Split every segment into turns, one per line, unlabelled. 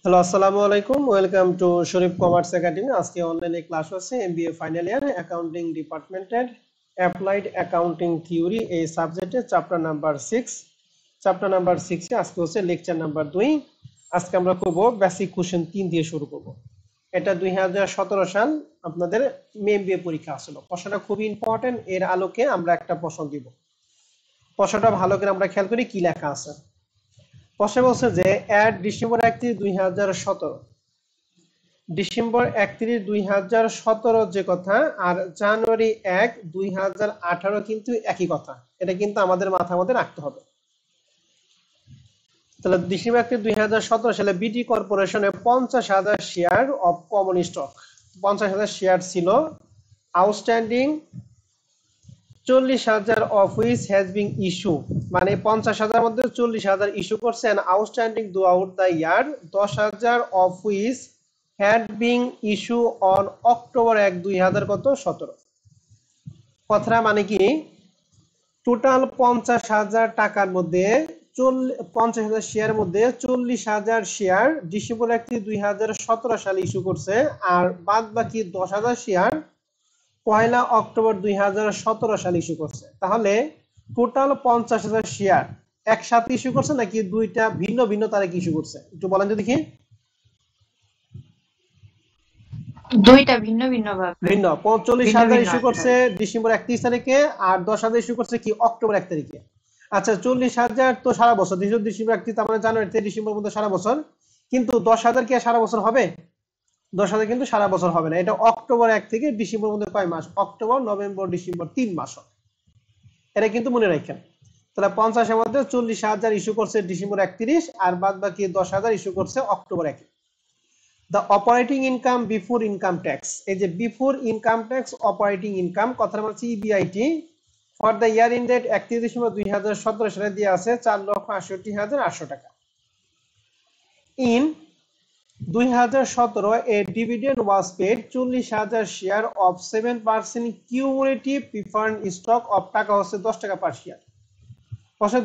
Hello, আসসালামু আলাইকুম। Welcome to Sharif commerce academy. আজকে অনলাইনে ক্লাস হচ্ছে এমবিএ ফাইনাল ইয়ার অ্যাকাউন্টিং ডিপার্টমেন্টের অ্যাপ্লাইড অ্যাকাউন্টিং থিওরি এই সাবজেক্টে চ্যাপ্টার নাম্বার 6। চ্যাপ্টার নাম্বার 6 এ আজকে হচ্ছে লেকচার নাম্বার 2। আজকে আমরা করব বেসিক কোশ্চেন 3 দিয়ে শুরু করব। এটা 2017 সাল আপনাদের এমবিএ পরীক্ষা আসলো। প্রশ্নটা খুবই ইম্পর্টেন্ট, এর আলোকে আমরা একটা প্রশ্ন দিব। প্রশ্নটা ভালো করে আমরা খেয়াল করি কি লেখা আছে। প্রশ্ন বলছে যে ডিসেম্বর 31, 2017, ডিসেম্বর 31, 2017 যে কথা আর জানুয়ারি 1, 2018 কিন্তু একই কথা। এটা কিন্তু আমাদের মাথার মধ্যে রাখতে হবে। তাহলে ডিসেম্বর 31, 2017 সালে বিটি কর্পোরেশনে 50,000 share of common stock, 50,000 share ছিল। Outstanding 40,000 of which has been issue, মানে 50,000 মধ্যে 40,000 ইস্যু করছে। And outstanding throughout the year 10,000 of which had been issue on October 1, 2017। কথাটা মানে কি, টোটাল 50,000 টাকার মধ্যে 50,000 শেয়ার মধ্যে 40,000 শেয়ার ডিসেম্বর 31, 2017 সালে ইস্যু করছে, আর বাদ বাকি 10,000 শেয়ার 1 অক্টোবর 2017 সালে ইস্যু করছে। তাহলে টোটাল 50,000 শেয়ার একসাথে ইস্যু করছে নাকি দুইটা ভিন্ন ভিন্ন তারিখে ইস্যু করছে, একটু বলেন তো দেখি।
দুইটা ভিন্ন ভিন্ন ভাবে,
ভিন্ন।
ভিন্ন
40,000
ভিন্ন
ইস্যু করছে
তারিখ।
ডিসেম্বর 31 তারিখে, আর 10,000 ইস্যু করছে কি অক্টোবর 1 তারিখে। আচ্ছা, 40,000 তো সারা বছর, ডিসেম্বর 31 তার মানে জানুয়ারি থেকে ডিসেম্বর মধ্যে সারা বছর, কিন্তু 10,000 কি সারা বছর হবে? 10,000 কিন্তু সারা বছর হবে না। এটা অক্টোবর 1 থেকে ডিসেম্বর মধ্যে কয় মাস? অক্টোবর, নভেম্বর, ডিসেম্বর, 3 মাস হবে। এটা কিন্তু মনে রাখেন। তাহলে 50-এর মধ্যে 40,000 ইস্যু করছে ডিসেম্বর 31, আর বাদ বাকি 10,000 ইস্যু করছে October 1। The operating income before income tax, এই যে before income tax operating income কথাটা হচ্ছে EBIT for the year ended 31 December 2017 সালে দিয়ে আছে 4,68,800 টাকা। In 2017 a dividend was paid 40,000 share of 7% cumulative preferred stock of টাকা হচ্ছে 10 টাকা পার শেয়ার।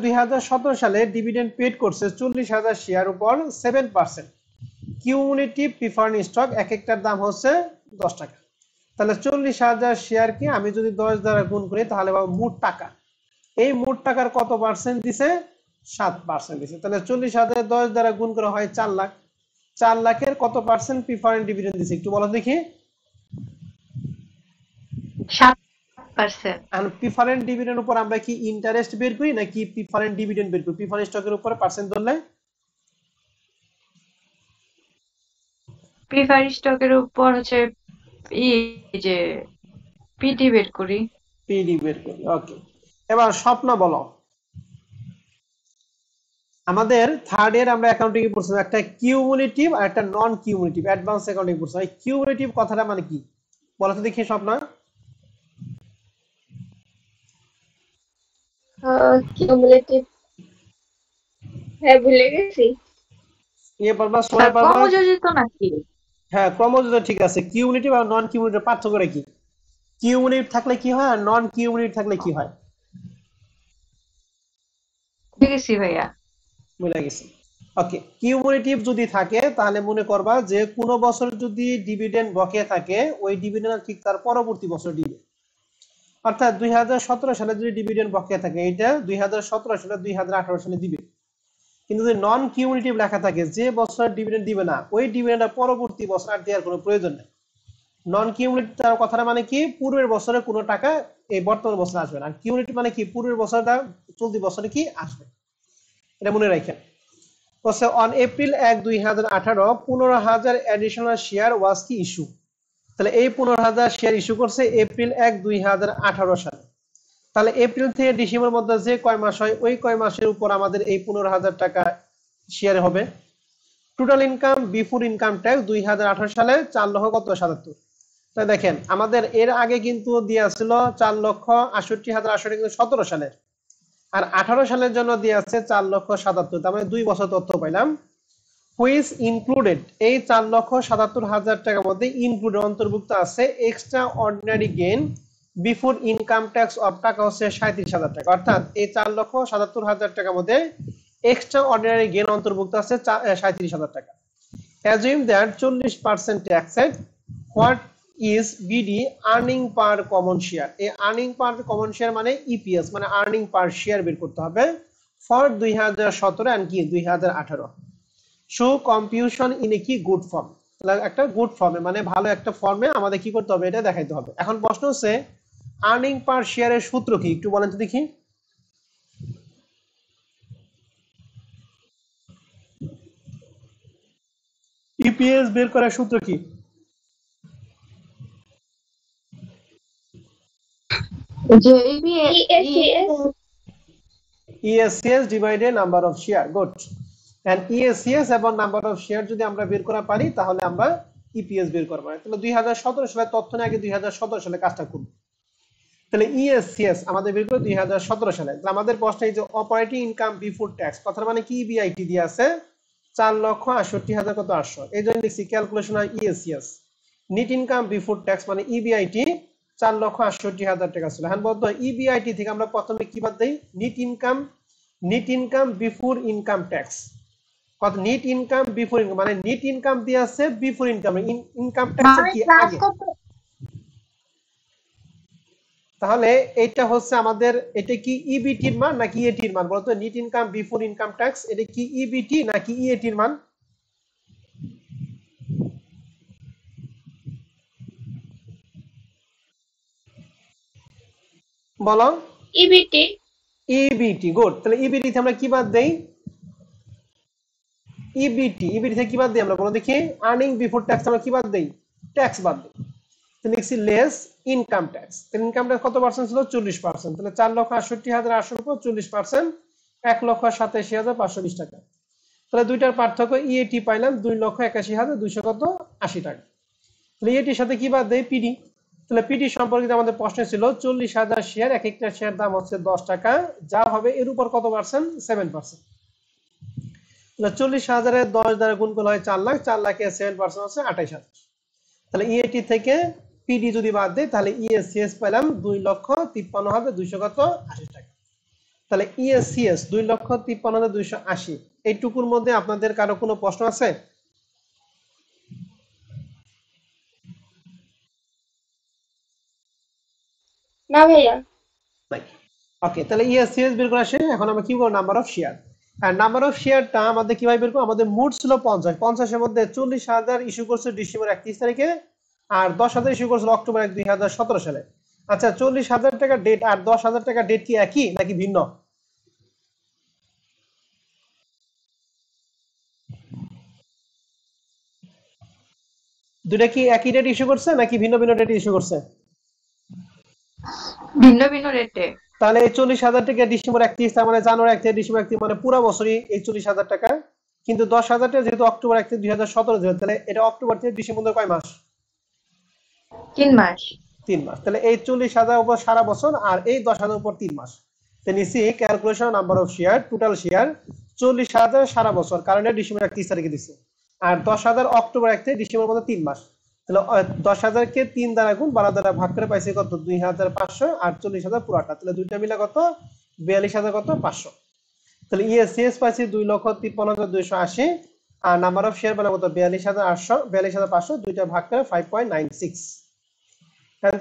2017 সালে ডিভিডেন্ড পেড করছে 40,000 শেয়ার উপর 7%। কিউমুলেটিভ প্রিফার্ড স্টক এক একটার দাম হচ্ছে 10 টাকা। তাহলে 40,000 শেয়ারকে আমি যদি 10 দ্বারা গুণ করি তাহলে মোট টাকা, এই মোট টাকার কত পার্সেন্ট দিছে? 7% দিছে। তাহলে 40,000 10 দ্বারা গুণ করা হয় 4 লাখ। 4 লাখের কত পার্সেন্ট প্রিফারেন্ট ডিভিডেন্ড দিছে একটু বলো দেখি।
7%।
আর প্রিফারেন্ট ডিভিডেন্ড উপর আমরা কি ইন্টারেস্ট বের করি নাকি প্রিফারেন্ট ডিভিডেন্ড বের করি? প্রিফারেন্ট স্টকের উপর পার্সেন্ট ধরলে
প্রিফার স্টকের উপর হচ্ছে এই যে পিটি বের করি।
পিডি বের করি। ওকে, এবার স্বপ্ন বলো। আমাদের থার্ড ইয়ার আমরা অ্যাকাউন্টিং এ পড়ছিলাম একটা কিউমুলেটিভ আর একটা নন কিউমুলেটিভ, অ্যাডভান্স অ্যাকাউন্টিং পড়ছিলাম। এই কিউমুলেটিভ কথাটা মানে কি বলো তো দেখি স্বপ্ন।
কিউমুলেটিভ, হ্যাঁ ভুলে গেছি।
ইয়ে পারবা,
স্যার
সময় পারবা।
ক্রমযোজিত নাকি?
হ্যাঁ, ক্রমযুক্ত ঠিক আছে। কিউমুলেটিভ আর নন কিউমুলেটিভ পার্থক্যটা কি? কিউমুলেটিভ থাকলে কি হয় আর নন কিউমুলেটিভ থাকলে কি হয়?
ভুলে গেছি ভাইয়া।
বুঝা গেছে। ওকে, কিউমুলেটিভ যদি থাকে তাহলে মনে করবা যে কোনো বছর যদি ডিভিডেন্ড বকেয়া থাকে ওই ডিভিডেন্ড ঠিক তার পরবর্তী বছর দিবে। অর্থাৎ 2017 সালে যদি ডিভিডেন্ড বকেয়া থাকে এটা 2017 সালে 2018 সালে দিবে। কিন্তু যদি নন কিউমুলেটিভ লেখা থাকে যে বছর ডিভিডেন্ড দিবে না ওই ডিভিডেন্ডটা পরবর্তী বছর আর দেওয়ার কোনো প্রয়োজন নেই। নন কিউমুলেটিভ তার কথাটা মানে কি, পূর্বের বছরে কোনো টাকা এই বর্তমান বছরে আসবে না। কিউমুলেটিভ মানে কি, পূর্বের বছরটা চলতি বছরে কি আসবে, এটা মনে রাখেন। অন এপ্রিল 1, 2018 15,000 অ্যাডিশনাল শেয়ার ওয়াজ কি ইস্যু। তাহলে এই 15,000 শেয়ার ইস্যু করছে এপ্রিল 1, 2018 সালে। তাহলে এপ্রিল থেকে ডিসেম্বর মধ্যে যে কয় মাস হয় ওই কয় মাসের উপর আমাদের এই 15,000 টাকা শেয়ার হবে। Total income before income tax 2018 সালে 4,77,000। তাই দেখেন আমাদের এর আগে কিন্তু দেওয়া ছিল 4,68,800 কিন্তু 17 সালের, আর 18 সালের জন্য দেওয়া আছে 4,77,000। তার মানে 2 বছর তথ্য পাইলাম। হুইচ ইনক্লুডেড, এই 4,77,000 টাকার মধ্যে ইনক্লুডেড অন্তর্ভুক্ত আছে extra ordinary gain before income tax of টাকা হচ্ছে 37,000 টাকা। অর্থাৎ এই 4,77,000 টাকার মধ্যে এক্সট্রা অর্ডিনারি গেইন অন্তর্ভুক্ত আছে 37,000 টাকা। assume that 40% taxed, what is BD earning per common share? এই earning per common share মানে EPS মানে earning per share বের করতে হবে for 2017 and কি 2018 শো কম্পিউশন ইন এ কি গুড ফর্ম, একটা গুড ফর্মে মানে ভালো একটা ফর্মে আমাদের কি করতে হবে এটা দেখাইতে হবে। এখন প্রশ্ন হচ্ছে আর্নিং পার শেয়ারের সূত্র কি একটু বলেন তো দেখি। ইপিএস বের করার সূত্র কি? ESCS divided number of share, good. And ESCS এবং নাম্বার অফ শেয়ার যদি আমরা বের করা পারি তাহলে আমরা ইপিএস বের করব। তাহলে 2017 সালে তথ্য নিয়ে আগে 2017 সালে কাজটা করব। তাহলে ESCS আমাদের বের করে 2017 সালে। তাহলে আমাদের প্রশ্ন এই যে অপারেটিং ইনকাম বিফোর ট্যাক্স কথার মানে কি ইবিআইটি দিয়ে আছে 4,68,000 কত 800, এই জন্য লিখছি ক্যালকুলেশন আর ESCS। Net income before tax মানে ইবিআইটি 4,68,000 টাকা ছিল। হ্যাঁ বলতো ইবিআইটি থেকে আমরা প্রথমে কি বাদ দেই net income before income tax. কত নেট ইনকাম বিফোর ইনকাম মানে নেট ইনকাম দিয়ে আছে বিফোর ইনকাম, ইনকাম ট্যাক্স কি আগে। তাহলে এটা হচ্ছে আমাদের এটা কি ইবিটির মান নাকি ইএটির মান বলতো? Net income before income tax এটা কি ইবিটি নাকি ইএটির মান? বলো।
ইবিটি।
EBIT, good. তাহলে ইবিটি থেকে আমরা কি বাদ দেই? ইবিটি থেকে কি বাদ দেই আমরা বলো দেখি? আর্নিং বিফোর ট্যাক্স আমরা কি বাদ দেই? ট্যাক্স বাদ দেই। তাহলে লিখছি লেস ইনকাম ট্যাক্স। তাহলে ইনকাম ট্যাক্স কত পার্সেন্ট ছিল? 40%। তাহলে 4,68,800 উপর 40% 1,87,520 টাকা। তাহলে দুইটার পার্থক্য ইএটি পাইলাম 2,81,200 কত 80 টাকা। তাহলে ইএটির সাথে কি বাদ দেই? পিডি। তাহলে পিডি সম্পর্কিত আমাদের প্রশ্ন ছিল 40,000 শেয়ার, এক একটা শেয়ার দাম হচ্ছে 10 টাকা, যা হবে এর উপর কত পার্সেন্ট? 7%। তাহলে 40,000 এর 10 দ্বারা গুণ করলে হয় 4 লাখ, 4 লাখে 7% হচ্ছে 28,000। তাহলে ইএটি থেকে পিডি যদি বাদ দেয় তাহলে ইএসসিএস পেলাম 2,53,200 কত 80 টাকা। তাহলে ইএসসিএস 2,53,280। এইটুকুর মধ্যে আপনাদের কারো কোনো প্রশ্ন আছে?
না ভাইয়া।
ওকে, তাহলে ইএসসিএস বের করা শেষ। এখন আমরা কি করব? Number of share. আর নাম্বার অফ শেয়ারটা আমাদের কিভাবে বের করব? আমাদের মোট ছিল 50, 50 এর মধ্যে 40,000 ইস্যু করছে ডিসেম্বর 31 তারিখে আর 10,000 ইস্যু করছিল অক্টোবর 1, 2017 সালে। আচ্ছা 40,000 টাকা ডেট আর 10,000 টাকা ডেট কি একই নাকি ভিন্ন? দুটো কি একই ডেট ইস্যু করছে নাকি ভিন্ন ভিন্ন ডেট ইস্যু করছে?
ভিন্ন ভিন্ন রেটে।
তাহলে এই 40,000 টাকা ডিসেম্বর 31 তার মানে জানুয়ারি 1 থেকে ডিসেম্বর 31 মানে পুরো বছরই এই 40,000 টাকা। কিন্তু 10,000 টাকা যেহেতু অক্টোবর 1 থেকে 2017 ছিল তাহলে এটা অক্টোবর থেকে ডিসেম্বর কয় মাস?
3 মাস।
3 মাস। তাহলে এই 40,000 উপর সারা বছর আর এই 10,000 উপর 3 মাস। তাহলে নিচে calculation number of share total share 40,000 সারা বছর কারণ এটা ডিসেম্বর 31 তারিখে দিছে আর 10,000 অক্টোবর 1 থেকে ডিসেম্বর পর্যন্ত 3 মাস। তাহলে 10,000 কে 3 দ্বারা গুণ 12 দ্বারা ভাগ করে পাইছে কত 2,500 আর 40,000 পুরাটা। তাহলে দুইটা মিলে কত 42,000 কত 500। তাহলে ইএসসিএস পাইছি 2,53,280 আর নাম্বার অফ শেয়ার পেলাম কত 42,800 42,500 দুইটা ভাগ করে 5.96।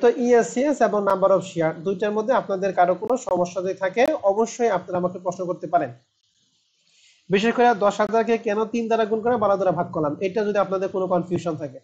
তো ইএসসিএস এবং নাম্বার অফ শেয়ার দুইটার মধ্যে আপনাদের কারো কোনো সমস্যা যদি থাকে অবশ্যই আপনারা আমাকে প্রশ্ন করতে পারেন। বিশেষ করে 10,000 কে কেন 3 দ্বারা গুণ করে 12 দ্বারা ভাগ করলাম এটা যদি আপনাদের কোনো কনফিউশন থাকে।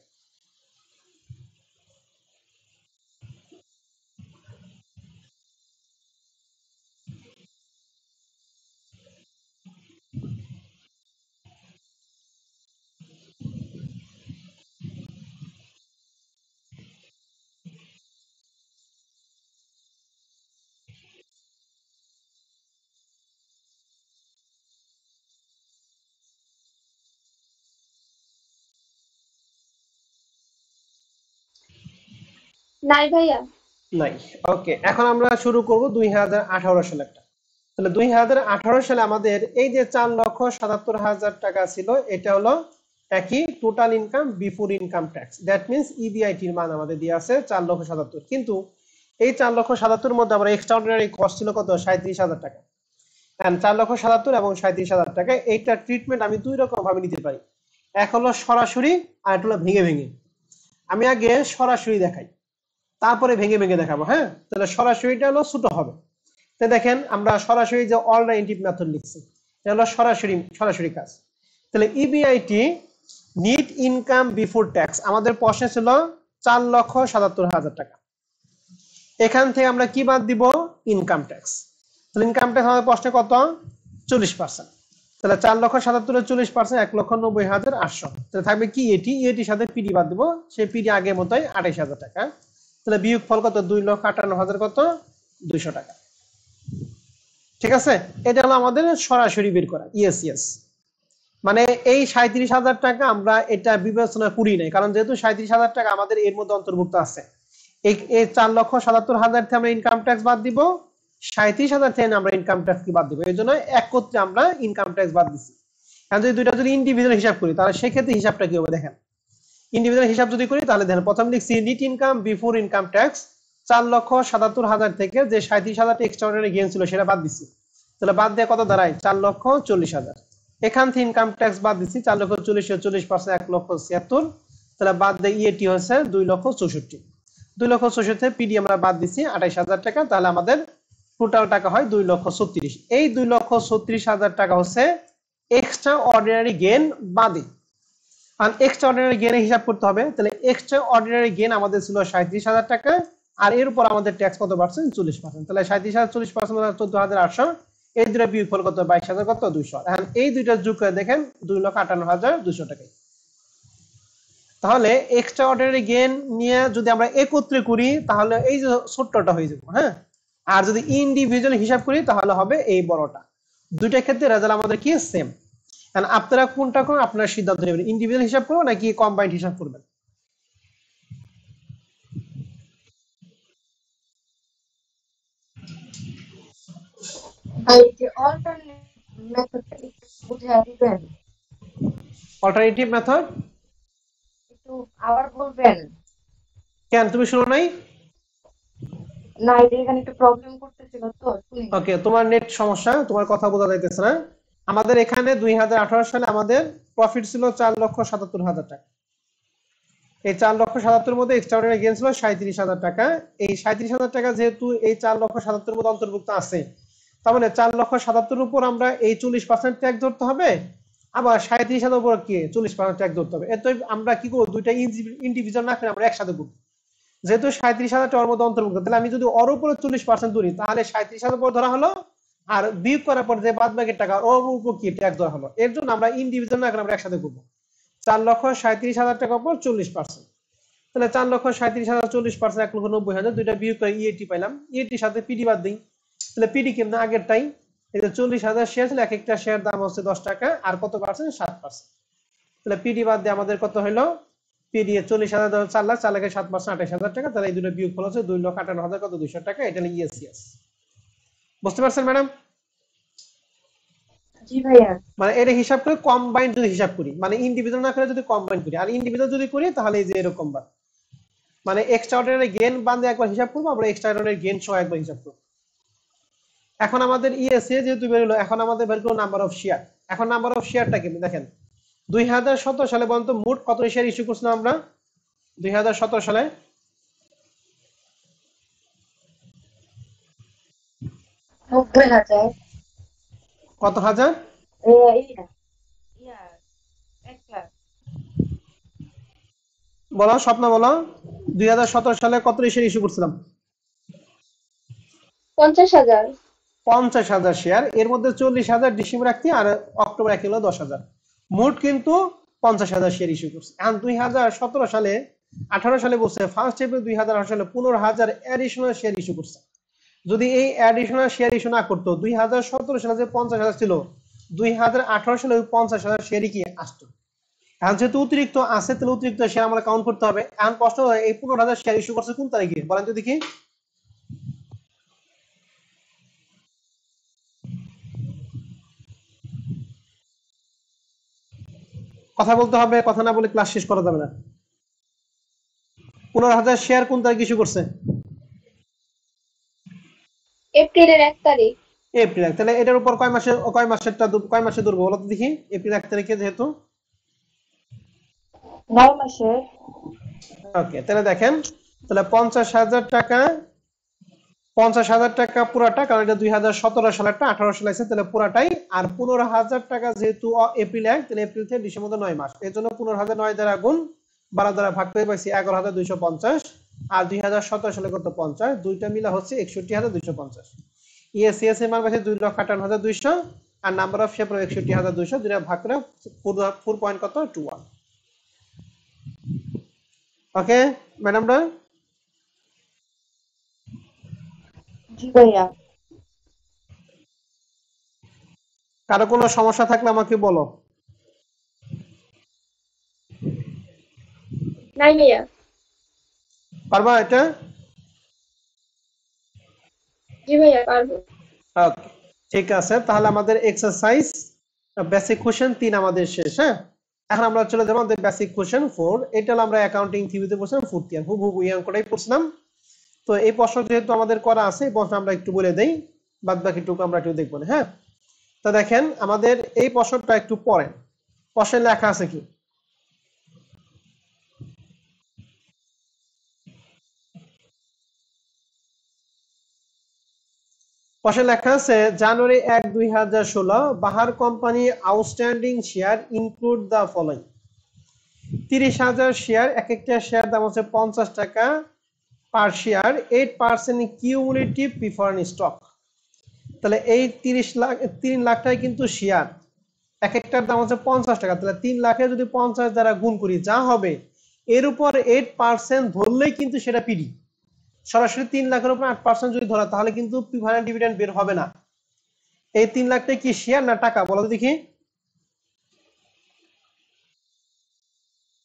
নাই ভাইয়া।
নাই। ওকে, এখন আমরা শুরু করব 2018 সালেরটা। তাহলে 2018 সালে আমাদের এই যে 4,77,000 টাকা ছিল এটা হলো একই total income before income tax, that means ইবিআইটির মান আমাদের দিয়ে আছে 4,77,000। কিন্তু এই 4,77,000 এর মধ্যে আমরা এক্সট্রাঅর্ডিনারি কস্ট ছিল কত 37,000 টাকা। এন্ড 4,77,000 এবং 37,000 টাকা এইটা ট্রিটমেন্ট আমি দুই রকম ভাবে নিতে পারি। এক হলো সরাসরি আর একটা হলো ভেঙে ভেঙে। আমি আগে সরাসরি দেখাই, তারপরে ভেঙে ভেঙে দেখাবো। হ্যাঁ, তাহলে সরাসরিটা হলো ছোট হবে। তো দেখেন আমরা সরাসরি যে অল্টারনেটিভ মেথড লিখছি, এটা হলো সরাসরি সরাসরি কাজ। তাহলে EBIT NEET income before tax আমাদের প্রশ্নে ছিল 4,77,000 টাকা। এখান থেকে আমরা কি বাদ দিব? Income tax. তাহলে ইনকাম ট্যাক্স আমাদের প্রশ্নে কত? 40%। তাহলে 4,77,000 40%, 1,90,800। তাহলে থাকবে কি এটি, এটির সাথে পিডি বাদ দিব, সেই পিডি আগের মতোই 28,000 টাকা। তাহলে বিয়োগ ফল কত? 2,58,000 কত? 200 টাকা। ঠিক আছে, এটা হলো আমাদের সরাসরি বের করা। ইয়েস ইয়েস, মানে এই 37,000 টাকা আমরা এটা বিবেচনা করি নাই, কারণ যেহেতু 37,000 টাকা আমাদের এর মধ্যে অন্তর্ভুক্ত আছে। এই 4,77,000 থেকে আমরা ইনকাম ট্যাক্স বাদ দিব, 37,000 থেকে আমরা ইনকাম ট্যাক্স কি বাদ দিব, এই জন্য একত্রে আমরা ইনকাম ট্যাক্স বাদ দিচ্ছি। এখন যদি দুইটা যদি ইন্ডিভিজুয়াল হিসাব করি তাহলে সেক্ষেত্রে হিসাবটা কি হবে দেখেন। ইন্ডিভিজুয়াল হিসাব যদি করি তাহলে দেখেন, প্রথম লিখছি NEET income before income tax 4,77,000 থেকে যে 37,000 এক্সট্রাঅর্ডিনারি গেইন ছিল সেটা বাদ দিচ্ছি। তাহলে বাদ দিয়ে কত দাঁড়ায়? 4,40,000। এখান থেকে ইনকাম ট্যাক্স বাদ দিচ্ছি, 4,40,000 40%, 1,76,000। তাহলে বাদ দিয়ে ইএটি হচ্ছে 2,64,000। 2,64,000 পিডি আমরা বাদ দিচ্ছি 28,000 টাকা। তাহলে আমাদের টোটাল টাকা হয় 2,36,000। এই 2,36,000 টাকা হচ্ছে এক্সট্রা অর্ডিনারি গেইন বাদে। আর এক্সট্রা অর্ডিনারি গেইনের হিসাব করতে হবে। তাহলে এক্সট্রা অর্ডিনারি গেইন আমাদের ছিল 37,000 টাকা, আর এর উপর আমাদের ট্যাক্স কত পার্সেন্ট? 40%। তাহলে 37,000 40% 14,800। এই দুটো বিয়োগফল কত? 22,000 কত? 200। এখন এই দুইটা যোগ করে দেখেন 2,58,200 টাকা। তাহলে এক্সট্রা অর্ডিনারি গেইন নিয়ে যদি আমরা একত্রে করি তাহলে এই যে ছোট্টটা হয়ে যাবে। হ্যাঁ, আর যদি ইন্ডিভিজুয়াল হিসাব করি তাহলে হবে এই বড়টা। দুইটা ক্ষেত্রে রেজাল্ট আমাদের কি সেম। কারণ আপনারা কোনটা করুন, আপনারা সিদ্ধান্ত নেবেন, ইন্ডিভিজুয়াল হিসাব করবেন নাকি কম্বাইন্ড হিসাব করবেন।
ভাই যে অল্টারনেট মেথডটা একটু বুঝিয়ে দিবেন,
অল্টারনেটিভ মেথড
একটু আবার বলবেন।
কেন তুমি শুনো নাই?
না, এটা এখানে একটু প্রবলেম করতেছিল তো শুনি নাই।
ওকে, তোমার নেট সমস্যা, তোমার কথা বোঝা যাইতেছে না। আমাদের এখানে 2018 সালে আমাদের প্রফিট ছিল 4,77,000 টাকা। এই 4,77,000 মধ্যে এক্সট্রাঅর্ডিনারি গেইন ছিল 37,000 টাকা। এই 37,000 টাকা যেহেতু এই 4,77,000 মধ্যে অন্তর্ভুক্ত আছে, তার মানে 4,77,000 উপর আমরা এই 40% ট্যাক্স ধরতে হবে, আবার 37,000 উপর কি 40% ট্যাক্স ধরতে হবে। এত আমরা কি করবো, দুইটা ইন্ডিভিজুয়াল না করে আমরা একসাথে করবো। যেহেতু 37,000 টাকার মধ্যে অন্তর্ভুক্ত, তাহলে আমি যদি ওর উপরে 40% ধরি তাহলে 37,000 উপর ধরা হলো, আর বিয়োগ করার পর যে বাদ বাকি টাকা ওর উপর কি ট্যাক্স ধরা হলো। এর জন্য আমরা ইন্ডিভিজুয়াল না করে আমরা একসাথে করবো। 4,37,000 টাকার উপর 40%, তাহলে 4,37,000 40%, 1,90,000, দুইটা বিয়োগ করে ইএটি পাইলাম। ইএটির সাথে পিডি বাদ দিই, তাহলে পিডি কেমন আগেরটাই। এই যে 40,000 শেয়ার ছিল, এক একটা শেয়ার দাম হচ্ছে 10 টাকা, আর কত পার্সেন্ট? 7%। তাহলে পিডি বাদ দিয়ে আমাদের কত হলো? পিডি 40,000 4 লাখ, 4 লাখের 7% 28,000 টাকা। তাহলে এই দুটো বিয়োগ ফল হচ্ছে 2,58,000 কত? 200 টাকা। এটা হলো ইএস ইএস। বুঝতে পারছেন ম্যাডাম?
জি ভাইয়া।
মানে এটা হিসাব করে কম্বাইন্ড যদি হিসাব করি, মানে ইন্ডিভিজুয়াল না করে যদি কম্বাইন্ড করি, আর ইন্ডিভিজুয়াল যদি করি তাহলে এই যে এরকম বা মানে এক্সট্রা অর্ডিনারি গেইন বাদে একবার হিসাব করবো, আমরা এক্সট্রা অর্ডিনারি গেইন সহ একবার হিসাব করবো। এখন আমাদের ইএসএ যেহেতু বের হলো, এখন আমাদের বের করবো নাম্বার অফ শেয়ার। এখন নাম্বার অফ শেয়ারটা কি দেখেন, 2017 সালে পর্যন্ত মোট কত শেয়ার ইস্যু করছিলাম আমরা? 2017 সালে
90,000।
কত হাজার?
ইয়া ইয়া 1 লাখ।
বলো স্বপ্ন, বলো 2017 সালে কত শেয়ার ইস্যু করছিলাম?
50,000।
50,000 শেয়ার। এর মধ্যে 40,000 ডিসেম্বর 1 আর অক্টোবর 1 হলো 10,000, মোট কিন্তু 50,000 শেয়ার ইস্যু করছে। এখন 2017 সালে 18 সালে বলছে ফার্স্ট এপ্রিল 2018 সালে 15,000 অ্যাডিশনাল শেয়ার ইস্যু করছে। যদি এই অ্যাডিশনাল শেয়ার ইস্যু না করতো, 2017 সালে যে 50,000 ছিল, 2018 সালে ওই 50,000 শেয়ারই কি আসতো। এখন যেহেতু অতিরিক্ত আছে, তাহলে অতিরিক্ত শেয়ার আমরা কাউন্ট করতে হবে। এখন প্রশ্ন এই 15,000 শেয়ার ইস্যু করছে কোন তারিখে বলেন তো দেখি। কথা বলতে হবে, কথা না বলে ক্লাস শেষ করা যাবে না। 15,000 শেয়ার কোন তারিখ ইস্যু করছে?
এপ্রিলের 1 তারিখ।
এপ্রিল 1। তাহলে এটার উপর কয় মাসেরটা কয় মাসে ধরবো বলো তো দেখি। এপ্রিল 1 তারিখে যেহেতু
9 মাসের।
ওকে, তাহলে দেখেন, তাহলে 50,000 টাকা পুরাটা, কারণ এটা 2017 সালেরটা, 18 সালে আছে, তাহলে পুরাটাই। আর 15,000 টাকা যেহেতু এপ্রিল 1, তাহলে এপ্রিল থেকে ডিসেম্বর 9 মাস, এর জন্য 15,000 9 দ্বারা গুণ 12 দ্বারা ভাগ করে পাইছি 11,250। আর 2017 সালে কত 50, দুইটা মিলা হচ্ছে 61,250। ইএসিএস এর মান পাইছি 2,58,200, আর নাম্বার অফ শেয়ার 61,200, দুইটা ভাগ করে 4 পয়েন্ট কত 21। ওকে ম্যাডামরা,
জি ভাইয়া।
কারো কোনো সমস্যা থাকলে আমাকে বলো।
নাই ভাইয়া।
পারবা এটা?
জি ভাইয়া পারবো।
ওকে, ঠিক আছে, তাহলে আমাদের এক্সারসাইজ বেসিক কোশ্চেন 3 আমাদের শেষ। হ্যাঁ, এখন আমরা চলে যাবো আমাদের বেসিক কোশ্চেন 4। এটা হলো আমরা অ্যাকাউন্টিং থিওরিতে পড়ছিলাম 4th ইয়ার, হুবহু এই অঙ্কটাই পড়ছিলাম। তো এই প্রশ্ন যেহেতু আমাদের করা আছে, এই প্রশ্ন আমরা একটু বলে দেই, বাদ বাকিটুকু আমরা একটু দেখবো না। হ্যাঁ, তো দেখেন আমাদের এই প্রশ্নটা একটু পড়েন, প্রশ্নে লেখা আছে কি। প্রশ্নে লেখা আছে January 1, 2016 Bahar company outstanding share include the following. 30,000 share, এক একটা শেয়ার দাম হচ্ছে 50 টাকা per share, 8% cumulative preference stock. তাহলে এই 3 লাখটাই কিন্তু শেয়ার, এক একটার দাম হচ্ছে 50 টাকা, তাহলে 3 লাখে যদি 50 দ্বারা গুণ করি যা হবে, এর উপর 8% ধরলেই কিন্তু সেটা পিডি। সরাসরি 3 লাখের উপর 8% যদি ধরা, তাহলে কিন্তু প্রিফারেন্স ডিভিডেন্ড বের হবে না। এই 3 লাখটাই কি শেয়ার না টাকা, বলো তো দেখি।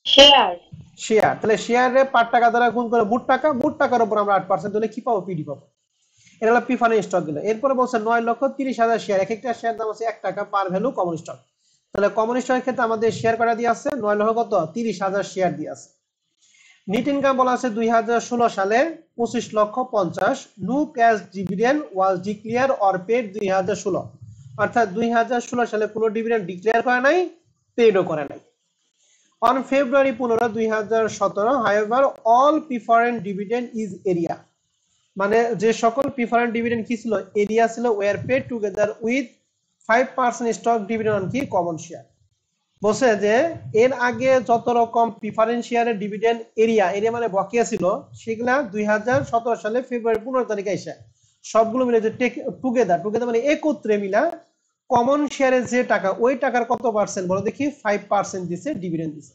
শেয়ার।
শেয়ার, তাহলে শেয়ারে পার টাকা দ্বারা গুণ করে মোট টাকা, মোট টাকার উপর আমরা 8% দিলে কি পাবো, পিডি পাবো। এটা হলো প্রিফারেন্স স্টক গুলো। এরপরে বলছে 9,30,000 শেয়ার, এক একটা শেয়ার দাম হচ্ছে 1 টাকা পার ভ্যালু কমন স্টক। তাহলে কমন স্টকের ক্ষেত্রে আমাদের শেয়ার কয়টা দিয়ে আছে, 9,30,000 শেয়ার দিয়ে আছে। নেট ইনকাম বলা আছে 2016 সালে 25,50,000। No cash dividend was declare or paid 2016, অর্থাৎ 2016 সালে কোনো ডিভিডেন্ড ডিক্লেয়ার করে নাই, পেডও করে নাই। On February 15, 2017, however all preferred dividend is area, মানে যে সকল প্রিফারেন্ট ডিভিডেন্ড কি ছিল, এরিয়া ছিল, were paid together with 5% stock dividend on কি কমন শেয়ার। বলছে যে এর আগে যত রকম প্রিফারেন্স শেয়ারের ডিভিডেন্ড এরিয়া মানে বকেয়া ছিল, সেগুলা 2017 সালে ফেব্রুয়ারি 15 তারিখে এসে সবগুলো মিলে যে টুগেদার মানে একত্রে মিলা কমন শেয়ারের যে টাকা, ওই টাকার কত পার্সেন্ট বলো দেখি, 5% দিছে ডিভিডেন্ড দিছে।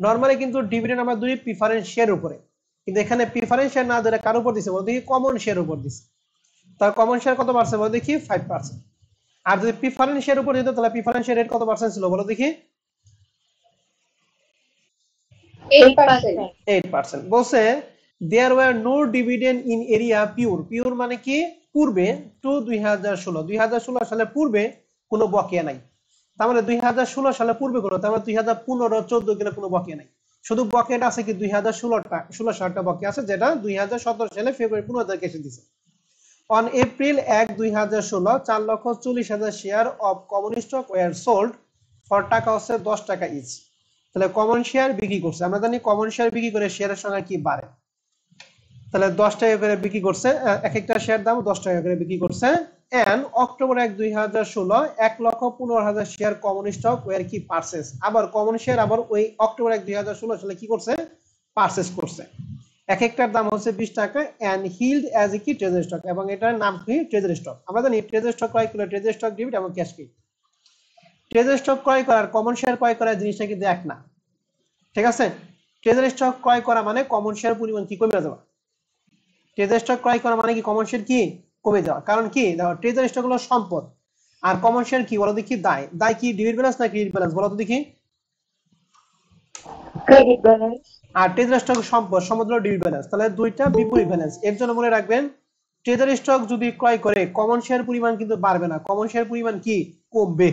নরমালি কিন্তু ডিভিডেন্ড আমরা দুই প্রিফারেন্স শেয়ার উপরে, কিন্তু এখানে প্রিফারেন্স শেয়ার না ধরে কার উপর দিছে বলো দেখি, কমন শেয়ার উপর দিছে। তার কমন শেয়ার কত পার্সেন্ট বলো দেখি, 5%। আর যদি প্রিফারেন্স শেয়ার উপর দিত, তাহলে প্রিফারেন্স শেয়ার রেট কত পার্সেন্ট ছিল বলো দেখি,
8%।
8%। বলছে there were no dividend in arrears prior মানে কি পূর্বে, টু 2016 সালে পূর্বে কোনো বকেয়া নাই। তার মানে 2016 সালে পূর্বে কোনো, তার মানে 2015, 14 গেলে কোনো বকেয়া নাই। শুধু বকেয়াটা আছে কি 2016 সালটা বকেয়া আছে, যেটা 2017 সালে ফেব্রুয়ারি 15 তারিখে এসে দিছে। On April 1, 2016 4,40,000 share of common stock were sold for টাকা হচ্ছে 10 টাকা ইচ। তাহলে কমন শেয়ার বিক্রি করছে, আমরা জানি কমন শেয়ার বিক্রি করে শেয়ারের সংখ্যা কি বাড়ে। তাহলে 10 টাকা করে বিক্রি করছে, এক একটা শেয়ার দাম 10 টাকা করে বিক্রি করছে। And October 1, 2016 1,15,000 share common stock were কি পারচেজ। আবার কমন শেয়ার আবার ওই অক্টোবর 1, 2016 সালে কি করছে, পারচেজ করছে। এক একটার দাম হচ্ছে 20 টাকা এন্ড হিল্ড অ্যাজ এ কি ট্রেজারি স্টক, এবং এটার নাম কি ট্রেজারি স্টক। আমরা জানি ট্রেজারি স্টক ক্রয় করলে ট্রেজারি স্টক ডেবিট এবং ক্যাশ ক্রেডিট। ট্রেজারি স্টক ক্রয় করার কমন শেয়ার ক্রয় করার জিনিসটা কিন্তু এক না, ঠিক আছে। ট্রেজারি স্টক ক্রয় করা মানে কমন শেয়ার পরিমাণ কি কমে যাওয়া। ট্রেজারি স্টক ক্রয় করা মানে কি কমন শেয়ার কি কমে যাওয়া। কারণ কি দেখো, ট্রেজারি স্টক হলো সম্পদ, আর কমন শেয়ার কি বলো দেখি, দায়। দায় কি ডেবিট ব্যালেন্স না ক্রেডিট ব্যালেন্স বলো তো দেখি।
Credit balance.
আর ট্রেজারি স্টক সম্পদ, সম্পদ হলো ডেবিট ব্যালেন্স, তাহলে দুইটা বিপরীত ব্যালেন্স। এর জন্য মনে রাখবেন, ট্রেজারি স্টক যদি ক্রয় করে কমন শেয়ার পরিমাণ কিন্তু বাড়বে না, কমন শেয়ার পরিমাণ কি কমবে।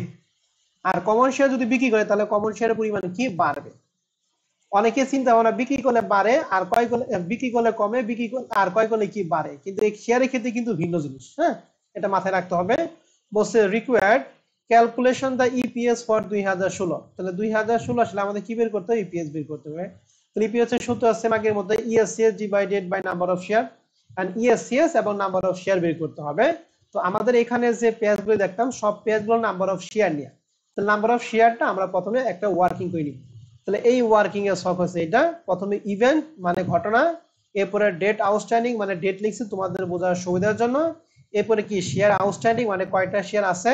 আর কমন শেয়ার যদি বিক্রি করে, তাহলে কমন শেয়ারের পরিমাণ কি বাড়বে। অনেকে চিন্তা ভাবনা বিক্রি করলে বাড়ে, আর ক্রয় করলে বিক্রি করলে কমে, বিক্রি আর ক্রয় করলে কি বাড়ে, কিন্তু এই শেয়ারের ক্ষেত্রে কিন্তু ভিন্ন জিনিস। হ্যাঁ, এটা মাথায় রাখতে হবে। বলছে required calculation the EPS for 2016। তাহলে 2016 সালে আমাদের কি বের করতে হবে? ইপিএস বের করতে হবে। তাহলে ইপিএস এর সূত্র আছে আগের মধ্যে ESCS divided by number of share, and ESCS এবং নাম্বার অফ শেয়ার বের করতে হবে। তো আমাদের এখানে যে পেজগুলো দেখতাম সব পেজগুলো নাম্বার অফ শেয়ার নিয়ে। তাহলে নাম্বার অফ শেয়ারটা আমরা প্রথমে একটা ওয়ার্কিং করে নিব। তাহলে এই ওয়ার্কিং এর সব হচ্ছে এটা, প্রথমে ইভেন্ট মানে ঘটনা, এরপরে ডেট আউটস্ট্যান্ডিং মানে ডেট লিখছি তোমাদের বোঝার সুবিধার জন্য, এরপরে কি শেয়ার আউটস্ট্যান্ডিং মানে কয়টা শেয়ার আছে,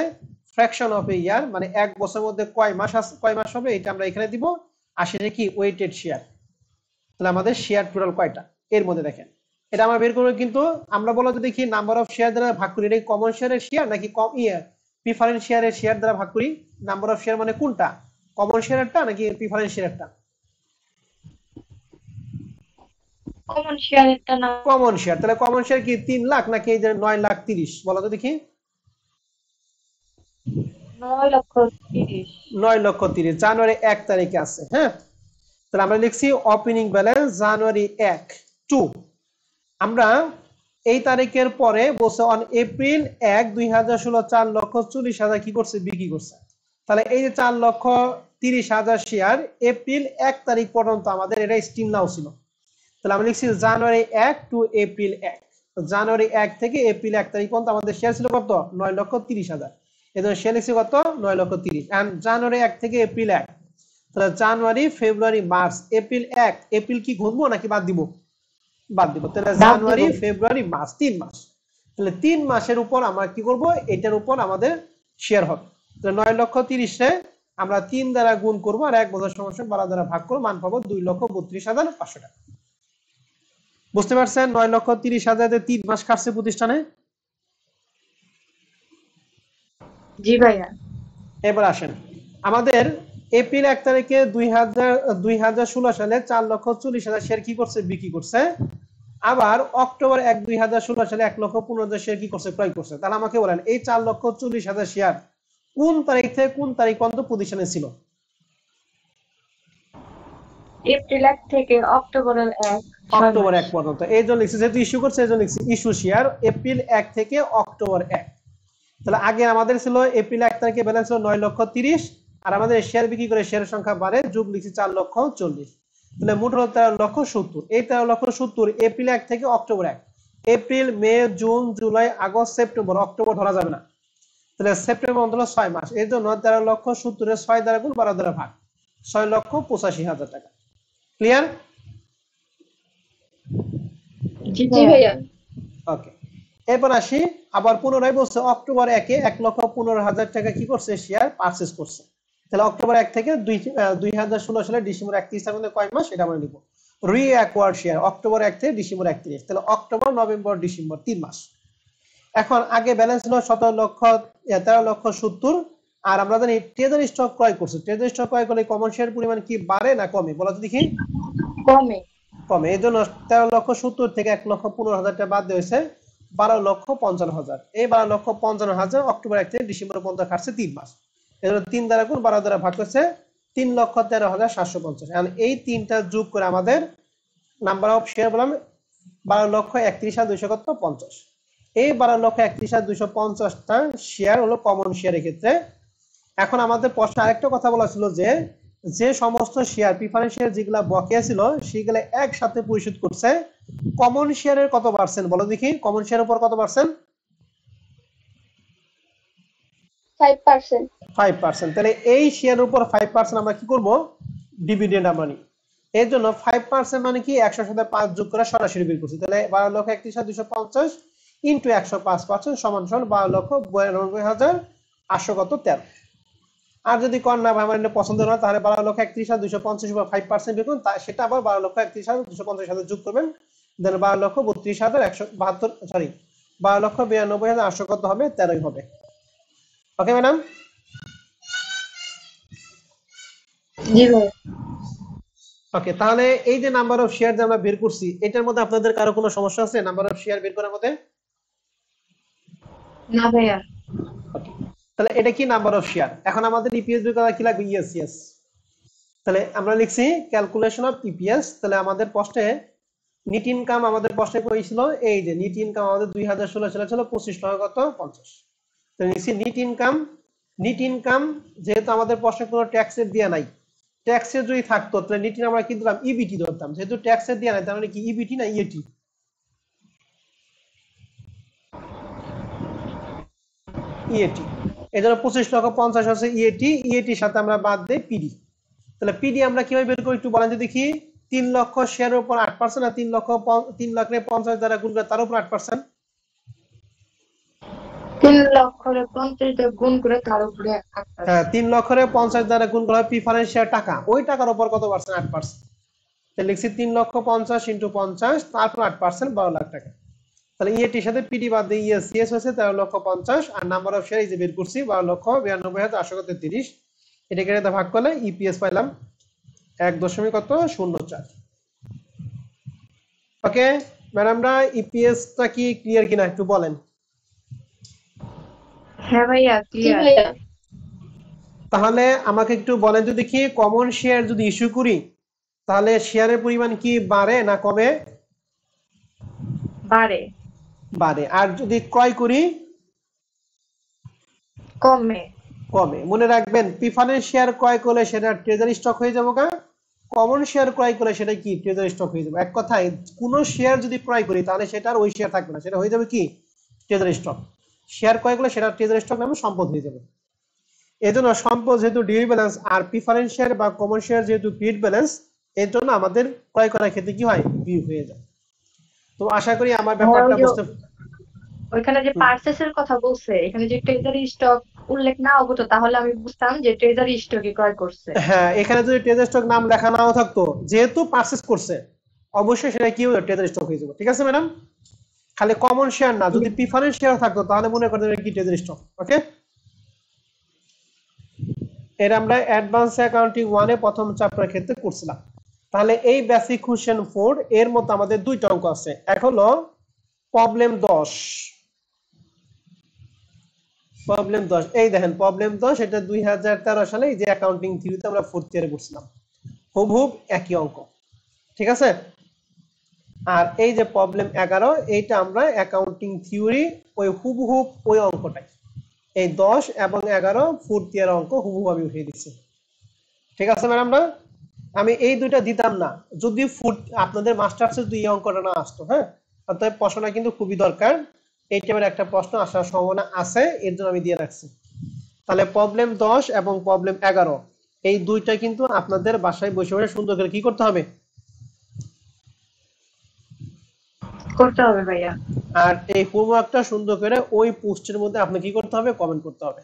ফ্র্যাকশন অফ এ ইয়ার মানে এক বছরের মধ্যে কয় মাস আছে, কয় মাস হবে এটা আমরা এখানে দিব, আর সেটা কি ওয়েটেড শেয়ার। তাহলে আমাদের শেয়ার টোটাল কয়টা এর মধ্যে দেখেন এটা আমরা বের করব। কিন্তু আমরা বলো যে দেখি নাম্বার অফ শেয়ার দ্বারা ভাগ করি, এটা কমন শেয়ারের শেয়ার নাকি কম প্রিফারেন্স শেয়ারের শেয়ার দ্বারা ভাগ করি? নাম্বার অফ শেয়ার মানে কোনটা, কমন শেয়ারটা নাকি প্রিফারেন্স শেয়ারটা?
কমন শেয়ারেরটা না।
Common share. তাহলে কমন শেয়ার কি 3 লাখ নাকি এই যে 9,30,000 বলো তো দেখি?
9,30,000।
9,30,000 জানুয়ারি 1 তারিখে আছে। হ্যাঁ, তাহলে আমরা লিখছি ওপেনিং ব্যালেন্স জানুয়ারি 1 2। আমরা এই তারিখের পরে বলছে অন এপ্রিল 1 2016 4,40,000 কি করছে? বিক্রি করছে। তাহলে এই যে 4,30,000 শেয়ার এপ্রিল 1 তারিখ পর্যন্ত আমাদের এটা স্টিল নাও ছিল। তাহলে আমরা লিখছি জানুয়ারি 1 টু এপ্রিল 1। জানুয়ারি 1 থেকে এপ্রিল 1 তারিখ পর্যন্ত আমাদের শেয়ার ছিল কত? 9,30,000। এজন্য শেয়ার লিখছি কত? 9,30,000। এন্ড জানুয়ারি 1 থেকে এপ্রিল 1, তাহলে জানুয়ারি ফেব্রুয়ারি মার্চ এপ্রিল 1, এপ্রিল কি গুনবো নাকি বাদ দিব? বাদ দিব। তাহলে জানুয়ারি ফেব্রুয়ারি মার্চ 3 মাস। তাহলে 3 মাসের উপর আমরা কি করব? এটার উপর আমাদের শেয়ার হবে। তাহলে 9,30,000 রে আমরা 3 দ্বারা গুণ করব আর 1 বছর সমস্যা 12 দ্বারা ভাগ করব, মান পাবো 2,32,500 টাকা। বুঝতে পারছেন? 9,30,000 তে 3 মাস কাটছে প্রতিষ্ঠানে।
জি ভাইয়া।
এবার আসেন আমাদের এপ্রিল 1 তারিখে 2016 সালে 4,40,000 শেয়ার কি করছে? বিক্রি করছে। আবার অক্টোবর 1 2016 সালে 1,15,000 শেয়ার কি করছে? ক্রয় করছে। তাহলে আমাকে বলেন এই 4,40,000 শেয়ার কোন তারিখ থেকে কোন তারিখ পর্যন্ত প্রতিষ্ঠানে ছিল?
এপ্রিল 1 থেকে অক্টোবর 1।
অক্টোবর 1 পর্যন্ত। এই জন্য লিখছি যেহেতু ইস্যু করছে এই জন্য লিখছি ইস্যু শেয়ার এপ্রিল 1 থেকে অক্টোবর 1। তাহলে আগে আমাদের ছিল এপ্রিল 1 তারিখে ব্যালেন্স ছিল 9,30,000 আর আমাদের শেয়ার বিক্রি করে শেয়ারের সংখ্যা বাড়ে, যোগ লিখছি 4,40,000। তাহলে মোট হলো 13,70,000। এই 13,70,000 এপ্রিল 1 থেকে October 1, April May June July August September, October ধরা যাবে না। তাহলে সেপ্টেম্বর হলো 6 মাস। এর জন্য 13,70,000 এর 6 দ্বারা গুণ 12 দ্বারা ভাগ, 6,85,000 টাকা। ক্লিয়ার?
জি ভাইয়া।
ওকে, এরপর আসি আবার পুনরায় বলছে অক্টোবর 1 এ 1,15,000 টাকা কি করছে? শেয়ার পারচেজ করছে। তাহলে অক্টোবর 1 থেকে 2016 সালে ডিসেম্বর 31 তার মধ্যে কয় মাস? এটা আমরা নিব। রি অ্যাকোয়ার্ড শেয়ার অক্টোবর 1 থেকে ডিসেম্বর 31, তাহলে অক্টোবর নভেম্বর ডিসেম্বর 3 মাস। এখন আগে ব্যালেন্স ছিল 13,70,000 আর আমরা জানি ট্রেজারি স্টক ক্রয় করছে। ট্রেজারি স্টক ক্রয় করলে কমন শেয়ার পরিমাণ কি বাড়ে না কমে? বলো তো দেখি।
কমে।
কমে। এই জন্য 13,70,000 থেকে 1,15,000 টাকা বাদ দিয়েছে 12,55,000। এই 12,55,000 অক্টোবর 1 থেকে ডিসেম্বর পর্যন্ত খাটছে 3 মাস। এর জন্য 3 দ্বারা গুণ 12 দ্বারা ভাগ করছে 3,13,750। এখন এই তিনটা যোগ করে আমাদের নাম্বার অফ শেয়ার বললাম 12,31,250। এই 12,31,250টা শেয়ার হলো কমন শেয়ারের ক্ষেত্রে। এখন আমাদের প্রশ্ন আরেকটা কথা বলা ছিল যে যে সমস্ত শেয়ার প্রিফারেন্স শেয়ার যেগুলা বকেয়া ছিল সেগুলা একসাথে পরিশোধ করছে, কমন শেয়ারের কত পার্সেন্ট বলো দেখি? কমন শেয়ারের উপর কত পার্সেন্ট?
5%।
5%। তাহলে এই শেয়ারের উপর 5% আমরা কি করব? ডিভিডেন্ড আমরা নিই। এর জন্য 5% মানে কি 100 সাথে 5 যোগ করে সরাসরি বের করছি। তাহলে 12,31,250 ইনটু 105% সমান সমান 12,92,813। আর যদি কর না ভাই আমার এটা পছন্দ না তাহলে 12,31,250 উপর 5% বের করুন, সেটা আবার 12,31,250 সাথে যোগ করবেন, দেন 12,32,172 সরি 12,92,800 কত হবে? 13 হবে। Okay madam?
জি ভাইয়া।
ওকে, তাহলে এই যে নাম্বার অফ শেয়ার যে আমরা বের করছি এটার মধ্যে আপনাদের কারো কোনো সমস্যা আছে নাম্বার অফ শেয়ার বের করার মধ্যে?
না ভাইয়া।
ওকে, তাহলে এটা কি নাম্বার অফ শেয়ার। এখন আমাদের ইপিএস বের করা কি লাগবে? ইএস। তাহলে আমরা লিখছি ক্যালকুলেশন অফ ইপিএস। তাহলে আমাদের প্রশ্নে নিট ইনকাম আমাদের প্রশ্নে করেছিল এই যে নিট ইনকাম আমাদের 2016 সালে ছিল 25 লক্ষ কত 50। তাহলে লিখছি নিট ইনকাম নেট ইনকাম যেহেতু আমাদের প্রশ্নে কোনো ট্যাক্সের দেয়া নাই, ট্যাক্সের যদি থাকতো তাহলে নেট আমরা কি দিলাম, ইবিটি ধরতাম। যেহেতু ট্যাক্সের দেয়া নাই তার মানে কি ইবিটি না ইএটি? ইএটি। এই জন্য 25,50,000 হচ্ছে ইএটি, ইএটির সাথে আমরা বাদ দেই পিডি। তাহলে পিডি আমরা কিভাবে বের করি একটু বলেন তো দেখি। 3 লক্ষ শেয়ারের উপর 8% আর 3 লাখ 50 দ্বারা গুণ করে তার উপর 8%।
3 লক্ষরে 50 দিয়ে গুণ করে তার উপরে 8%।
হ্যাঁ, 3 লক্ষরে 50 দ্বারা গুণ করা হয় প্রিফারেন্স শেয়ার টাকা, ওই টাকার উপর কত পার্সেন্ট? 8%। তাহলে লিখছি 3,50,000 ইন্টু 50 তারপর 8% 12 লাখ টাকা। তাহলে ইএটির সাথে পিডি বাদ দিয়ে ইএসিএস হয়েছে 13,50,000 আর নাম্বার অফ শেয়ার এই যে বের করছি 12,92,833। এটাকে এটা ভাগ করলে ইপিএস পাইলাম 1.04। ওকে ম্যাডামরা, ইপিএসটা কি ক্লিয়ার কিনা একটু বলেন।
হ্যাঁ ভাইয়া
জি
ক্লিয়ার।
ভাইয়া।
তাহলে আমাকে একটু বলেন তো দেখি, কমন শেয়ার যদি ইস্যু করি তাহলে শেয়ারের পরিমাণ কি বাড়ে না কমে?
বাড়ে।
বাড়ে। আর যদি ক্রয় করি?
কমে।
কমে। মনে রাখবেন প্রিফারেন্স শেয়ার ক্রয় করলে সেটা ট্রেজারি স্টক হয়ে যাবো গা, কমন শেয়ার ক্রয় করলে সেটা কি ট্রেজারি স্টক হয়ে যাবে। এক কথায় কোনো শেয়ার যদি ক্রয় করি তাহলে সেটা আর ওই শেয়ার থাকবে না, সেটা হয়ে যাবে কি ট্রেজারি স্টক। শেয়ার ক্রয় করলে সেটা ট্রেজারি স্টক নামে সম্পদ হয়ে যাবে। এজন্য সম্পদ যেহেতু ডিউরি ব্যালেন্স আর প্রিফারেন্স শেয়ার বা কমন শেয়ার যেহেতু ক্রেডিট ব্যালেন্স, এর জন্য আমাদের ক্রয় করার ক্ষেত্রে কি হয়, বিয়োগ হয়ে যায়। তো আশা করি আমার ব্যাপারটা বুঝতে।
ওইখানে যে পার্সেসের কথা বলছে, এখানে যে ট্রেজারি স্টক উল্লেখ না হতো তাহলে আমি বুঝতাম যে ট্রেজারি স্টকে ক্রয় করছে।
হ্যাঁ, এখানে যদি ট্রেজারি স্টক নাম লেখা নাও থাকতো, যেহেতু পারচেজ করছে অবশ্যই সেটা কি হবে, ট্রেজারি স্টক হয়ে যাবে। ঠিক আছে ম্যাডাম? খালি কমন শেয়ার না, যদি প্রিফারেন্স শেয়ার থাকতো তাহলে মনে করতে কি ট্রেজারি স্টক। ওকে, এর আমরা অ্যাডভান্স অ্যাকাউন্টিং 1 এ প্রথম চ্যাপ্টারের ক্ষেত্রে করছিলাম। তাহলে এই বেসিক কোশ্চেন 4 এর মধ্যে আমাদের দুইটা অঙ্ক আছে। এক হলো প্রবলেম 10। প্রবলেম 10 এই দেখেন, প্রবলেম 10 এটা 2013 সালে এই যে অ্যাকাউন্টিং থিওরিতে আমরা 4th ইয়ারে করছিলাম, হুবহুব একই অঙ্ক। ঠিক আছে? আর এই যে প্রবলেম 11 এইটা আমরা অ্যাকাউন্টিং থিওরি ওই হুবহুব ওই অঙ্কটাই, এই 10 এবং 11 4th ইয়ার অঙ্ক হুবহুব আমি উঠিয়ে দিচ্ছি। ঠিক আছে ম্যাডামরা? আমি এই দুইটা দিতাম না যদি আপনাদের মাস্টার্সে দুই অঙ্কটা না আসতো। হ্যাঁ, অতএব প্রশ্নটা কিন্তু খুবই দরকার, এই টাইপের একটা প্রশ্ন আসার সম্ভাবনা আছে, এর জন্য আমি দিয়ে রাখছি। তাহলে প্রবলেম 10 এবং প্রবলেম 11 এই দুইটা কিন্তু আপনাদের বাসায় বসে বসে সুন্দর করে কি করতে হবে,
করতে হবে ভাইয়া।
আর এই হোমওয়ার্কটা সুন্দর করে ওই পোস্টের মধ্যে আপনি কি করতে হবে, কমেন্ট করতে হবে।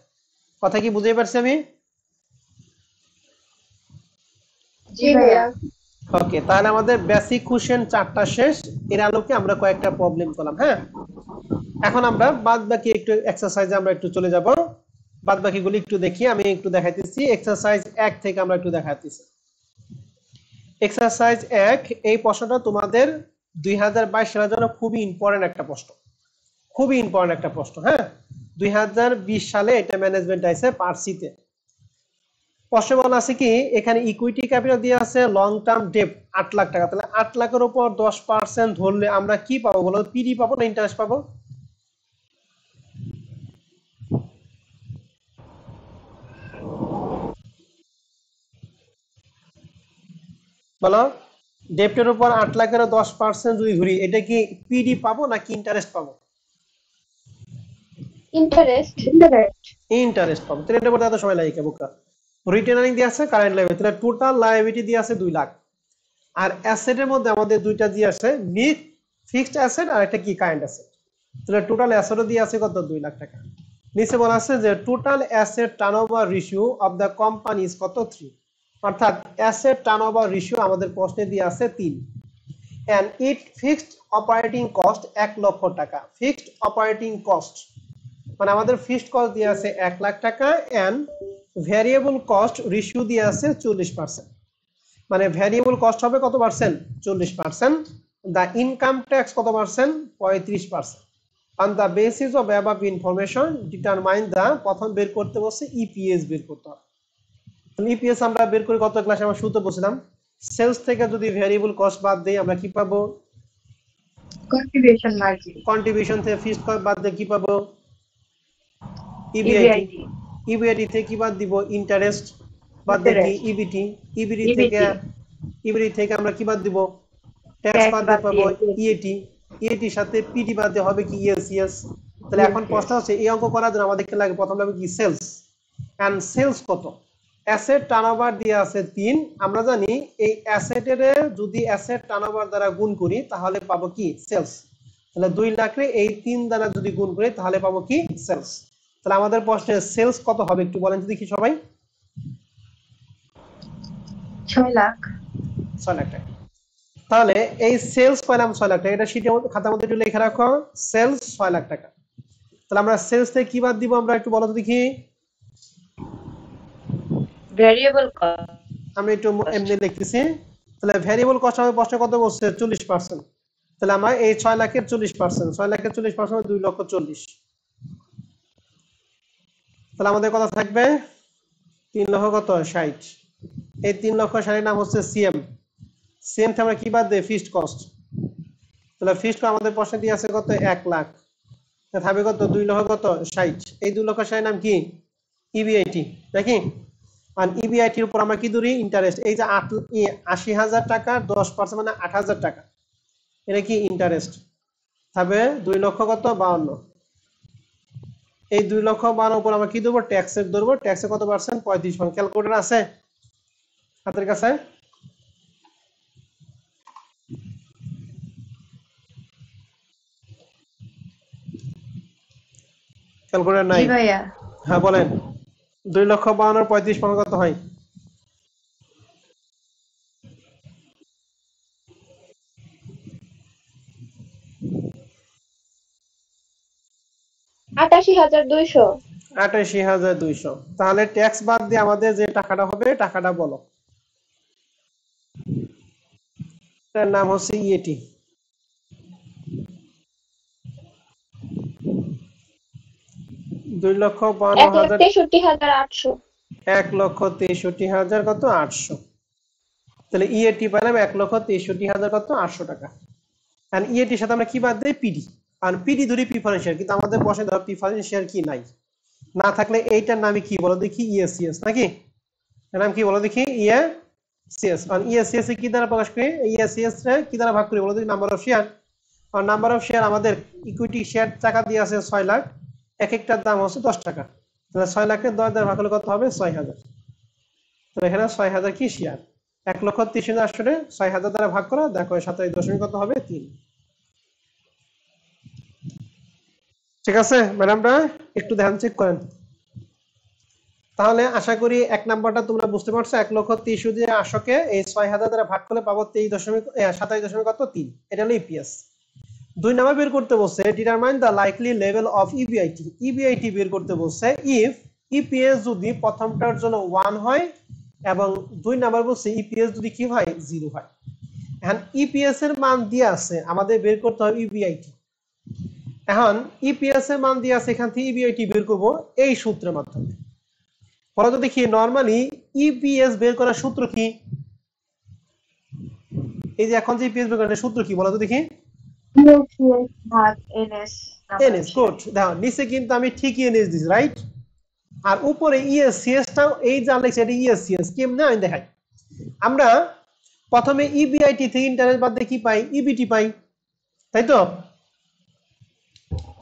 কথা কি বুঝতে পারছি আমি?
জি ভাইয়া।
ওকে, তাহলে আমাদের বেসিক কোশ্চেন 4টা শেষ, এর আলোকে আমরা কয়েকটা প্রবলেম করলাম। হ্যাঁ, এখন আমরা বাদ বাকি একটু এক্সারসাইজে আমরা একটু চলে যাব। বাদ বাকিগুলি একটু দেখি, আমি একটু দেখাইতেছি। এক্সারসাইজ 1 থেকে আমরা একটু দেখাইতেছি। এক্সারসাইজ 1 এই প্রশ্নটা তোমাদের 2022 সালের জন্য খুবই ইম্পর্টেন্ট একটা প্রশ্ন, খুবই ইম্পর্টেন্ট একটা প্রশ্ন। হ্যাঁ, 2020 সালে এটা ম্যানেজমেন্ট আইছে পার্সিতে। প্রশ্ন বলা আছে কি, এখানে ইকুইটি ক্যাপিটাল দিয়ে আছে লং টার্ম ডেট 8 লাখ টাকা। তাহলে 8 লাখের উপর 10% ধরলে আমরা কি পাবো বলো, পিডি পাবো না ইন্টারেস্ট পাবো? বলো, ডেপ্টের উপর 8 লাখের 10% যদি ধরি, এটা কি পিডি পাবো নাকি ইন্টারেস্ট পাবো?
ইন্টারেস্ট।
ইন্টারেস্ট পাবো। তাহলে এটা বলতে এত সময় লাগে বোকা? রিটেনারিং দিয়ে আছে কারেন্ট লাইবিলিটি, তাহলে টোটাল লাইবিলিটি দিয়ে আছে 2 লাখ। আর অ্যাসেটের মধ্যে আমাদের দুইটা দিয়ে আছে, নিট ফিক্সড অ্যাসেট আর একটা কি কারেন্ট অ্যাসেট। তাহলে টোটাল অ্যাসেটও দিয়ে আছে কত, 2 লাখ টাকা। নিচে বলা আছে যে total asset turnover ratio of the company is কত, 3। অর্থাৎ অ্যাসেট টার্নওভার রেশিও আমাদের প্রশ্নে দিয়ে আছে 3। and it fixed operating cost 1 লক্ষ টাকা। ফিক্সড অপারেটিং কস্ট মানে আমাদের ফিক্সড কস্ট দিয়ে আছে 1 লাখ টাকা, and ভ্যারিয়েবল কস্ট রেশিও দিয়ে আছে 40%। মানে ভ্যারিয়েবল কস্ট হবে কত পার্সেন্ট, 40%। দা ইনকাম ট্যাক্স কত percent, 35%। On the basis of above information determine the, প্রথম বের করতে বলছে ইপিএস বের করতে হবে। ইপিএস আমরা বের করি কত ক্লাসে আমরা শুরুতে বলছিলাম, সেলস থেকে যদি ভ্যারিয়েবল কস্ট বাদ দেই আমরা কি পাবো,
কন্ট্রিবিউশন মার্জিন।
কন্ট্রিবিউশন থেকে ফিক্সড কস্ট বাদ দিয়ে কি পাবো, ইবিআইটি।
ইবিআইটি।
ইবিআইটি থেকে কি বাদ দিব ইন্টারেস্ট বাদ দিয়ে কি ইবিটি ইবিটি থেকে আমরা কি বাদ দিব ট্যাক্স বাদ দিয়ে পাবো ইএটি ইএটির সাথে পিটি বাদ দিয়ে হবে কি ইএসইএস তাহলে এখন প্রশ্ন হচ্ছে এই অঙ্ক করার জন্য আমাদেরকে লাগে প্রথম লাগবে কি সেলস এন্ড সেলস কত অ্যাসেট টার্নওভার দিয়ে আছে 3 আমরা জানি এই অ্যাসেটের যদি অ্যাসেট টার্নওভার দ্বারা গুণ করি তাহলে পাবো কি সেলস তাহলে 2 লাখ রে এই 3 দ্বারা যদি গুণ করি তাহলে পাবো কি সেলস তাহলে আমাদের প্রশ্নে সেলস কত হবে একটু বলেন তো দেখি সবাই
6 লাখ
6 লাখ টাকা তাহলে এই সেলস পেলাম 6 লাখ টাকা এটা শীটে খাতার মধ্যে একটু লিখে রাখো সেলস 6 লাখ টাকা তাহলে আমরা সেলস থেকে কি বাদ দিব আমরা একটু বলো তো দেখি
ভেরিয়েবল কস্ট
আমি একটু এমনি লিখতেছি তাহলে ভেরিয়েবল কস্ট আমাদের প্রশ্নে কত বলছে 40% তাহলে আমরা এই 6 লাখের 40% 6 লাখের 40% 2 লক্ষ 40 তাহলে আমাদের কত থাকবে 3 লক্ষ কত 60 এই 3 লক্ষ 60 নাম হচ্ছে সিএম সিএম থেকে আমরা কি বাদ দেই ফিক্সড কস্ট তাহলে ফিক্সড আমাদের প্রশ্নে দিয়ে আছে কত 1 লাখ তাহলে থাকবে কত 2 লক্ষ কত 60 এই 2 লক্ষ 60 নাম কি ইবিআইটি নাকি আর ইবিআইটি এর উপর আমরা কি ধরি ইন্টারেস্ট এই যে ৮০,০০০ টাকা 10% মানে ৮০০০ টাকা এটা কি ইন্টারেস্ট থাকবে 2 লক্ষ কত 52 এই 2 লক্ষ 52 উপর আমরা কি দেব ট্যাক্সের ধরবো ট্যাক্সে কত পার্সেন্ট 35% ক্যালকুলেটর আছে আপনাদের কাছে ক্যালকুলেটর নাই
জি ভাইয়া
হ্যাঁ বলেন 2 লক্ষ 52 35% কত হয়
$৮৮,২০০
৮৮,২০০ তাহলে ট্যাক্স বাদ দিয়ে আমাদের যে টাকাটা হবে টাকাটা বলো তার নাম হচ্ছে ইএটি 2,52,০০০
১,৬৩,৮০০
1,৬৩,০০০ কত 800 তাহলে ইএটি পেলাম 1,৬৩,০০০ কত 800 টাকা আর ইএটির সাথে আমরা কি বাদ দেই পিডি আর পিডি ধরি প্রিফারেন্স শেয়ার কিন্তু আমাদের বসে ধর প্রিফারেন্স শেয়ার কি নাই না থাকলে এইটার নামই কি বলো দেখি ইএসসিএস নাকি এর নাম কি বলো দেখি ইএসসিএস আর ইএসসিএস কি দ্বারা প্রকাশ করি ইএসসিএস রে কি দ্বারা ভাগ করি বলো দেখি নাম্বার অফ শেয়ার আর নাম্বার অফ শেয়ার আমাদের ইকুইটি শেয়ার টাকা দিয়ে আছে 6 লাখ এক একটার দাম হচ্ছে 10 টাকা তাহলে 6 লাখের 10 দ্বারা ভাগ করলে কত হবে 6,000 তাহলে এখানে 6,000 কি শেয়ার 1,30,800 6,000 দ্বারা ভাগ করা দেখো 27 কত হবে 3 ঠিক আছে ম্যাডামরা একটু ধ্যান চেক করেন তাহলে আশা করি এক নাম্বারটা তোমরা বুঝতে পারছো 1,30,800 কে এই 6,000 দ্বারা ভাগ করলে পাবো 27 কত 3 এটা হলো ইপিএস 2 নাম্বার বের করতে বলছে determine the likely level of EBIT EBIT বের করতে বলছে ইফ ইপিএস যদি প্রথমটার জন্য 1 হয় এবং 2 নাম্বার বলছে ইপিএস যদি কি হয় 0 হয় এখন ইপিএস এর মান দিয়ে আছে আমাদের বের করতে হবে ইবিআইটি এখন ইপিএস এর মান দিয়ে আছে এখান থেকে ইবিআইটি বের করব এই সূত্রের মাধ্যমে বলো তো দেখি নরমালি ইপিএস বের করার সূত্র কি এই যে এখন যে ইপিএস বের করার সূত্র কি বলো তো দেখি
ইউপিএস ভাগ এনএস
এনএস গুড দেখো নিচে কিন্তু আমি ঠিকই এনএস দিছি রাইট আর উপরে ইএসসিএস টাও এই যা লেখছে এটা ইএসসিএস কেমনে আমি দেখাই আমরা প্রথমে ইবিআইটি থেকে ইন্টারেস্ট বাদ দিয়ে কি পাই ইবিটি পাই তাই তো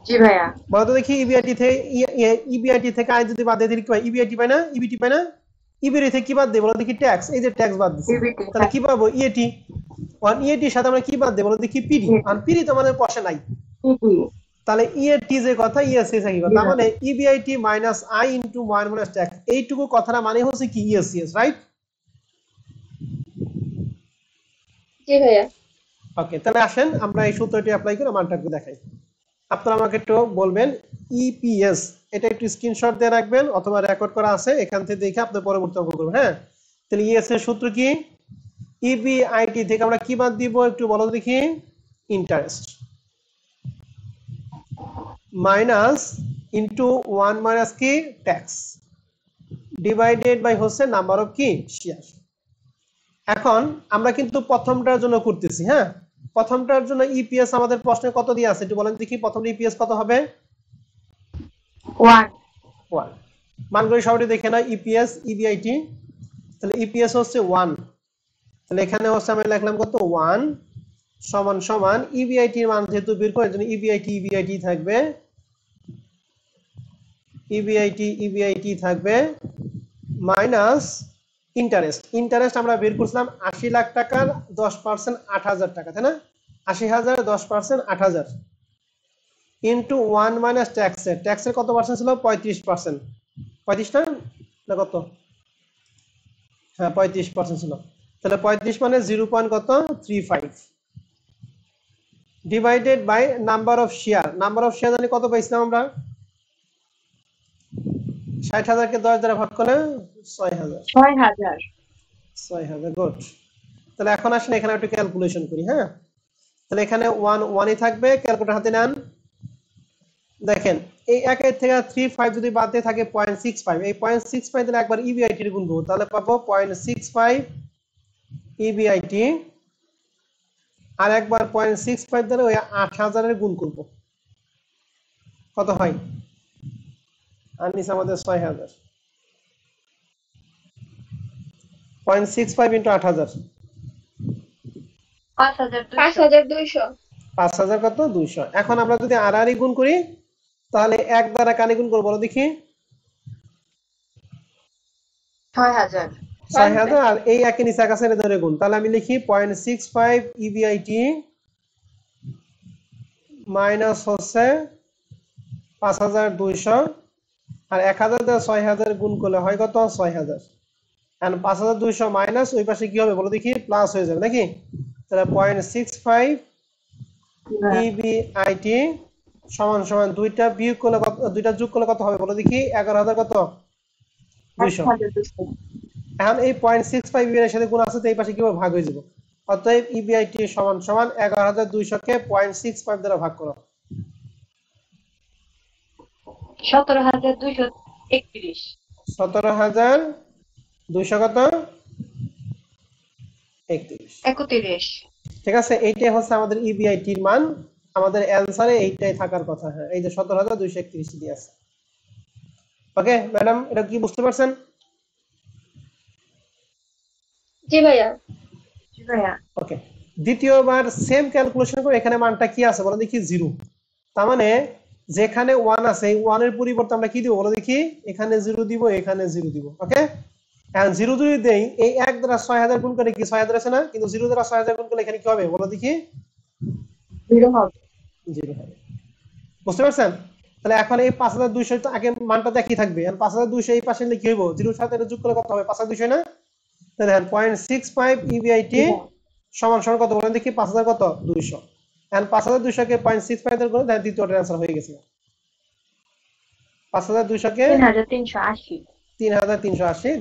জি ভাইয়া
বলো তো দেখি ইবিআইটি থেকে আয় যদি বাদ দিয়ে দিই কি পাই ইবিআইটি পাই না ইবিটি পাই না ইবিআইটি থেকে কি বাদ দেব বলো দেখি ট্যাক্স এই যে ট্যাক্স বাদ দিছি তাহলে কি পাবো ইএটি আর ইএটির সাথে আমরা কি বাদ দেব বলো দেখি পিডি আর পিডি তো আমাদের পয়সা নাই তাহলে ইএটি যে কথা ইএসসিএস কি তার মানে EBIT minus I into minus tax এইটুকু কথাটা মানে হচ্ছে কি ইএসসিএস রাইট
জি ভাইয়া
ওকে তাহলে আসেন আমরা এই সূত্রটি অ্যাপ্লাই করে মানটাকে দেখাই আপনারা আমাকে একটু বলবেন ইপিএস এটা একটু স্ক্রিনশট দিয়ে রাখবেন অথবা রেকর্ড করা আছে এখান থেকে দেখে আপনি পরবর্তী অঙ্ক করবেন হ্যাঁ তাহলে ইএস এর সূত্র কি ইবিআইটি থেকে আমরা কি বাদ দিব একটু বলো দেখি ইন্টারেস্ট মাইনাস ইনটু 1 মাইনাস কি ট্যাক্স ডিভাইডেড বাই হচ্ছে নাম্বার অফ কি শেয়ার এখন আমরা কিন্তু প্রথমটার জন্য করতেছি হ্যাঁ প্রথমটার জন্য ইপিএস আমাদের প্রশ্নে কত দিয়ে আছে একটু বলেন দেখি প্রথম ইপিএস কত হবে
1
1 মানগুলো সবাই দেখে নাও, ইপিএস ইবিআইটি। তাহলে ইপিএস হচ্ছে 1, তাহলে এখানে হচ্ছে আমি লিখলাম কত 1 সমান সমান ইবিআইটির মান যেহেতু বের করার জন্য ইবিআইটি থাকবে, ইবিআইটি থাকবে মাইনাস ইন্টারেস্ট আমরা বের করছিলাম 80 লাখ টাকার 10% 8,000 টাকা, তাই না? 80,000 10% 8,000 ইন্টু 1 মাইনাস ট্যাক্সের কত পার্সেন্ট ছিল? 35%। 35 না কত? হ্যাঁ 35% ছিল। তাহলে 35 মানে 0.35 divided by number of share জানি কত পাইছিলাম আমরা? 60,000 কে 10 দ্বারা ভাগ করলে 6,000।
6,000
গুড। তাহলে এখন আসলে এখানে একটু ক্যালকুলেশন করি। হ্যাঁ, তাহলে এখানে 1 থাকবে, ক্যালকুলেটর হাতে নেন। দেখেন এই 1 এর থেকে 35 যদি বাদ দিয়ে থাকে 0.65, এই 0.65 দিলে একবার ইবিআইটি এর গুণ করব, তাহলে পাবো 0.65 ইবিআইটি, আর একবার 0.65 দ্বারা ওই 8,000 এর গুণ করব, কত হয়? আর নিচে আমাদের 6,000। 0.65 ইন্টু 8,000
5,200
5,000 কত? 200। এখন আমরা যদি আর গুণ করি তাহলে 1 দ্বারা কানে গুণ করবো, বলো দেখি?
6,000
6,000, আর এই একের নিচে কাছে ধরে গুণ, তাহলে আমি লিখি 0.65 ইবিআইটি মাইনাস হচ্ছে 5,200, আর 1,000 দ্বারা 6,000 গুণ করলে হয় কত? 6,000। আর 5,200 মাইনাস ওই পাশে কি হবে বলো দেখি? প্লাস হয়ে যাবে নাকি? তাহলে 0.65 ইবিআইটি সমান সমান দুইটা বিয়োগ করলে কত, দুইটা যোগ করলে কত হবে বলো দেখি? 11,000 কত? 200। এখন এই 0.65 এর সাথে গুণ আছে তো এই পাশে কিভাবে ভাগ হয়ে যাবে? অতএব ইবিআইটি সমান সমান 11,200 কে 0.65 দ্বারা ভাগ করো।
17,231
17,200 কত?
31
ঠিক আছে, এইটাই হচ্ছে আমাদের ইবিআইটির মান, আমাদের অ্যানসারে এইটাই থাকার কথা। হ্যাঁ, এই যে 17,231 দিয়ে আছে। ওকে ম্যাডাম, এটা কি বুঝতে পারছেন?
জি ভাইয়া।
ওকে, দ্বিতীয়বার সেম ক্যালকুলেশন করে এখানে মানটা কি আছে বলো দেখি? 0। তার মানে যেখানে 1 আছে এই 1 এর পরিবর্তে আমরা কি দিব বলো দেখি? এখানে 0 দিব, এখানে 0 দিব। ওকে, এখন 0 যদি দেই, এই 1 দ্বারা 6,000 গুণ করে কি 6,000 আছে না? কিন্তু 0 দ্বারা 6,000 গুণ করলে এখানে কি হবে বলো দেখি?
0 হবে।
0 হবে। বুঝতে পারছেন? তাহলে এখন এই 5,200 তো আগে মানটা একই থাকবে, এখন 5,200 এই পাশে কি হইব? 0 এর সাথে এটা যোগ করলে কত হবে? 5,200 না? তাহলে 0.65 ইবিআইটি সমান সমান কত বলেন দেখি? 5,000 কত? 200। এখন 5,200 কে 0.65 দ্বারা গুণ দেন, দ্বিতীয়টার অ্যানসার হয়ে গেছে। 5,200 কে 3,380।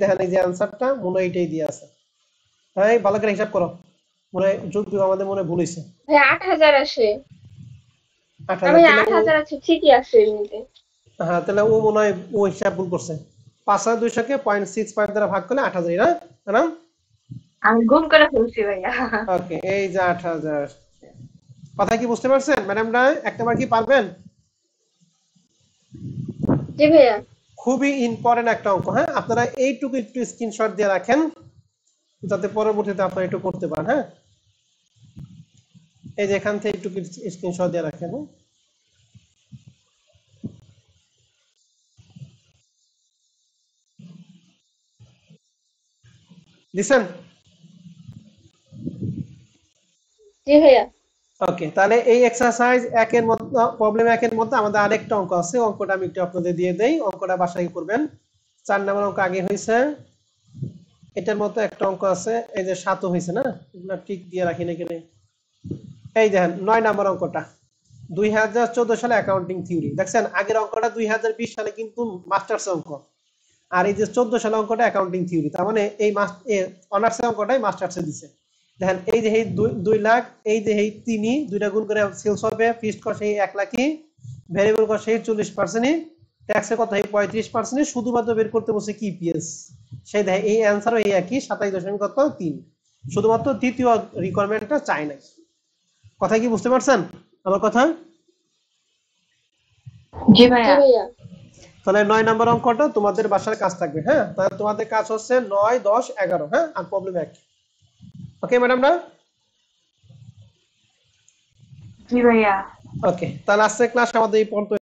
দেখেন এই যে অ্যানসারটা মনে এইটাই দিয়ে আছে। হ্যাঁ, ভালো করে হিসাব করো, মনে যোগ দিব, আমাদের মনে ভুল হইছে।
ভাইয়া 8,000 আসে।
8,000
8,000 আছে, ঠিকই আছে এমনিতে।
হ্যাঁ, তাহলে ও মনে হয় ও হিসাব ভুল করছে। 5,200 কে 0.65 দ্বারা ভাগ করলে 8,000 না? না,
আমি গুণ করে ফেলছি ভাইয়া।
ওকে, এই যে 8,000। কথা কি বুঝতে পারছেন ম্যাডামরা? একটাবার কি পারবেন?
জি ভাইয়া।
খুবই ইম্পর্টেন্ট একটা অঙ্ক। হ্যাঁ, আপনারা এইটুকু একটু স্ক্রিনশট দিয়ে রাখেন যাতে পরবর্তীতে আপনারা একটু করতে পারেন। হ্যাঁ, এই যে এখান থেকে একটু স্ক্রিনশট দিয়ে রাখেন। লিসেন।
জি ভাইয়া।
ওকে, তাহলে এই এক্সারসাইজ একের মধ্যে, প্রবলেম একের মধ্যে আমাদের আরেকটা অঙ্ক আছে, অঙ্কটা আমি একটু আপনাদের দিয়ে দেই, অঙ্কটা বাসায় করবেন। 4 নম্বর অঙ্ক আগে হয়েছে, এটার মতো একটা অঙ্ক আছে, এই যে 7 হয়েছে না? এগুলো ঠিক দিয়ে রাখি না কেন? এই দেখেন 9 নম্বর অঙ্কটা 2014 সালে অ্যাকাউন্টিং থিওরি। দেখছেন আগের অঙ্কটা 2020 সালে কিন্তু মাস্টার্স অঙ্ক, আর এই যে 14 সালে অঙ্কটা অ্যাকাউন্টিং থিওরি। তার মানে এই অনার্সের অঙ্কটাই মাস্টার্সে দিছে। দেখেন এই যে এই 2 লাখ, এই যে এই 3 দুইটা গুণ করে সেলস হবে, ফিক্সড কস্ট এই 1 লাখই, ভেরিয়েবল কস্ট এই 40%, ট্যাক্সে কত এই 35%, শুধুমাত্র বের করতে বসে কি ইপিএস। সেই দেখেন এই অ্যানসারও এই একই 27.3। শুধুমাত্র দ্বিতীয় রিকোয়ারমেন্টটা চাই নাই। কথা কি বুঝতে পারছেন আমার কথা?
জি ভাইয়া।
তো তাহলে 9 নাম্বার অঙ্কটা তোমাদের বাসার কাজ থাকবে। হ্যাঁ, তাহলে তোমাদের কাজ হচ্ছে 9, 10, 11। হ্যাঁ, আর প্রবলেম এক। ওকে ম্যাডামরা?
জি ভাইয়া।
ওকে, তাহলে আজকের ক্লাস আমাদের এই পর্যন্ত।